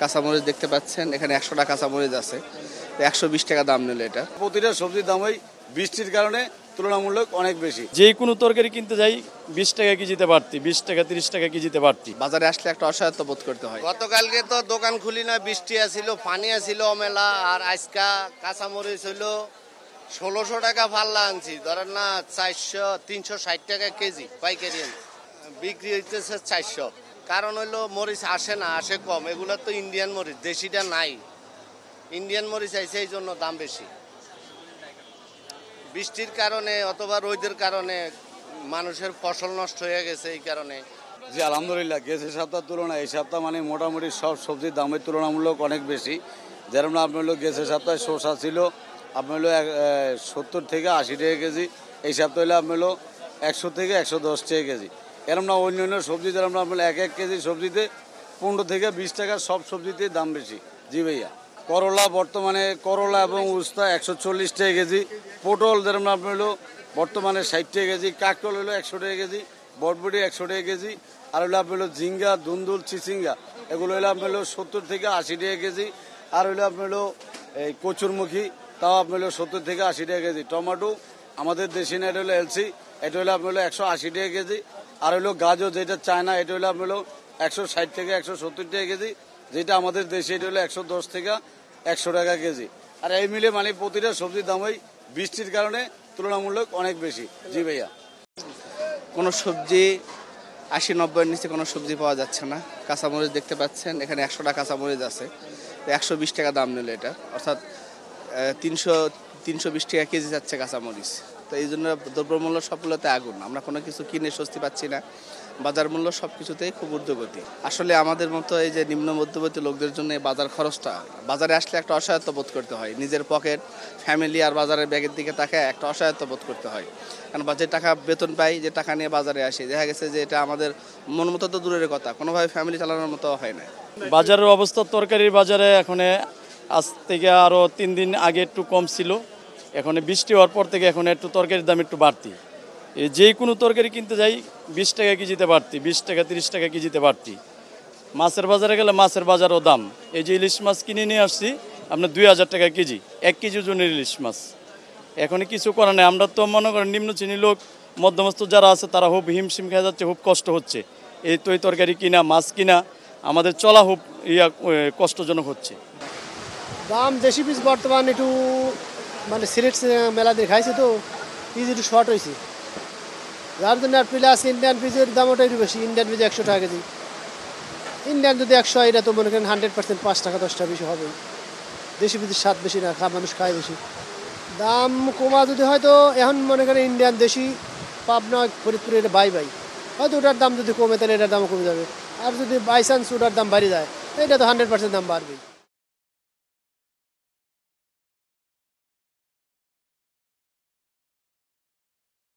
কাঁচামরিচ দেখতে পাচ্ছেন, এখানে 100 টাকা কাঁচামরিচ আছে, 120 টাকা দাম নিল এটা। প্রতিটা সবজির দামই বৃষ্টির কারণে তুলনামূলক অনেক বেশি। যে কোনো তরকারি কিনতে যাই 20 টাকা কেজিতে বাড়তি, 20 টাকা 30 টাকা কেজিতে বাড়তি। বাজারে আসলে একটা অসহায়ত্ব বোধ করতে হয়। গতকালকে তো দোকান খুলি না, বৃষ্টি আসিল, পানি আসিল মেলা, আর আজকা কাঁচামরিচ হইল 1600 টাকা পাল্লা আনছি, ধরেন না 360 টাকা কেজি পাইকারি আনছি, বিক্রি হইতেছে 400। কারণ হইলো মরিচ আসে না, আসে কম, এগুলো তো ইন্ডিয়ান মরিচ, দেশিটা নাই। ইন্ডিয়ান মরিচ আইছে এই জন্য দাম বেশি। বৃষ্টির কারণে অথবা রোদের কারণে মানুষের ফসল নষ্ট হয়ে গেছে, এই কারণে। জি আলহামদুলিল্লাহ, গেছে সপ্তাহের তুলনায় এই সপ্তাহ মানে মোটামুটি সব সবজির দামের তুলনামূলক অনেক বেশি। যেরকম আপনার হলো গেছে সপ্তাহে শসা ছিল আপনার হলো 70 থেকে 80 টাকা কেজি, এই সপ্তাহে হলো আপনার হলো 100 থেকে 110 টাকা কেজি। এরকম না অন্য অন্য সবজি যেরকম আপনার 1 কেজি সবজিতে 15 থেকে 20 টাকা সব সবজিতে দাম বেশি। জি ভাইয়া, করলা বর্তমানে করলা এবং উস্তা 140 টাকা কেজি, পটল যেরকম আপনার হলো বর্তমানে 60 টাকা কেজি, কাকরোল হলো 100 টাকা কেজি, বটবটি 100 টাকা কেজি, আর হলো আপনার হলো ঝিঙ্গা, দুন্দুল, চিচিঙ্গা এগুলো হলো আপনার হলো 70 থেকে 80 টাকা কেজি, আর হলো আপনার হলো এই কচুরমুখী তাও আপনার হলো 70 থেকে 80 টাকা কেজি। টমেটো আমাদের দেশি না, এটা হলো এলসি, এটা হলো আপনার হলো 180 টাকা কেজি, আর হলো গাজর যেটা চায়না এটা হলো আপনার হলো 160 থেকে 170 টাকা কেজি, যেটা আমাদের দেশে এটা হলো 110 থেকে 100 টাকা কেজি। আর এই মিলে মানে প্রতিটা সবজির দামই বৃষ্টির কারণে তুলনামূলক অনেক বেশি। জি ভাইয়া, কোনো সবজি 80-90-এর নিচে কোনো সবজি পাওয়া যাচ্ছে না। কাঁচামরিচ দেখতে পাচ্ছেন, এখানে 100 টাকা কাঁচামরিচ আছে, 120 টাকা দাম নিল এটা, অর্থাৎ 320 টাকা কেজি যাচ্ছে কাঁচামরিচ। তো এই জন্য দ্রব্যমূল্য সবগুলোতে আগুন, আমরা কোনো কিছু কিনে স্বস্তি পাচ্ছি না, বাজার মূল্য সব কিছুতেই খুব ঊর্ধ্বগতি। আসলে আমাদের মতো এই যে নিম্ন মধ্যবিত্ত লোকদের জন্য এই বাজার খরচটা, বাজারে আসলে একটা অসহায়ত্ব বোধ করতে হয়, নিজের পকেট, ফ্যামিলি আর বাজারের ব্যাগের দিকে তাকায় একটা অসহায়ত্ব বোধ করতে হয়। কারণ যে টাকা বেতন পাই, যে টাকা নিয়ে বাজারে আসি, দেখা গেছে যে এটা আমাদের মন মতো তো দূরের কথা, কোনোভাবে ফ্যামিলি চালানোর মতো হয় না। বাজারের অবস্থা, তরকারির বাজারে এখন আজ থেকে আরও 3 দিন আগে একটু কম ছিল, এখন বৃষ্টি হওয়ার পর থেকে এখন একটু তরকারির দাম একটু বাড়তি। যে কোনো তরকারি কিনতে যাই 20 টাকা কেজিতে বাড়তি, 20 টাকা 30 টাকা কেজিতে বাড়তি। মাছের বাজারে গেলে মাছের বাজারও দাম। এই যে ইলিশ মাছ কিনে নিয়ে আসছি আপনার 2000 টাকা কেজি, 1 কেজি ওজনের ইলিশ মাছ। এখন কিছু করার নেই, আমরা তো মনে করেন নিম্ন শ্রেণীর লোক, মধ্যমস্থ যারা আছে তারা খুব হিমশিম খেয়ে যাচ্ছে, খুব কষ্ট হচ্ছে। এই তরকারি কিনা, মাছ কিনা আমাদের চলা খুব কষ্টজনক হচ্ছে। দাম দেশি পিস বর্তমান একটু মানে সিলেট মেলা দেখাইছে তো পিস একটু শর্ট হয়েছে, যার জন্য আর প্লাস ইন্ডিয়ান পিসের দাম ওটা একটু বেশি। ইন্ডিয়ান পিস 100 টাকা কেজি, ইন্ডিয়ান যদি 100 এটা তো মনে করেন 100% 5 টাকা 10 টাকা বেশি হবে। দেশি পিসের স্বাদ বেশি না, মানুষ খায় বেশি। দাম কমা যদি হয়তো এখন মনে করেন ইন্ডিয়ান দেশি পাবনা ফরিদপুরে এটা বাই হয়তো ওটার দাম যদি কমে তাহলে এটার দাম কমে যাবে, আর যদি বাই চান্স ওটার দাম বাড়ি যায় এটা তো 100% দাম বাড়বেই।